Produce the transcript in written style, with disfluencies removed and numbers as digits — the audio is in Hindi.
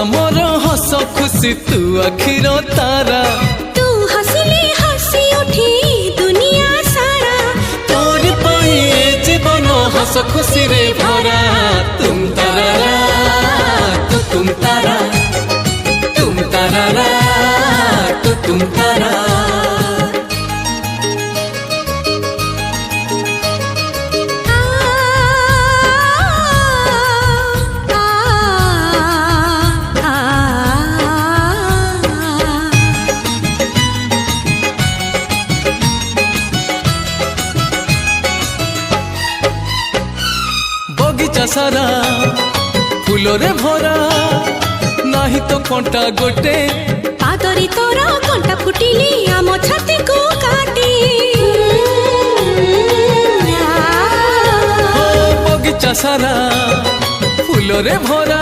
आमर हस खुशी तू आखिर तारा तू हसिले हसी उठी दुनिया सारा तोर पाई जीवन हस खुशी रे भरा तुम तारा तुम तारा तुम तारा तुम तारा बगीचा सारा फूल रे भरा नाही तो कंटा गोटे पादरी तोरा कंटा फुटिली आम छाती को काटी बगीचा सारा फूल रे भरा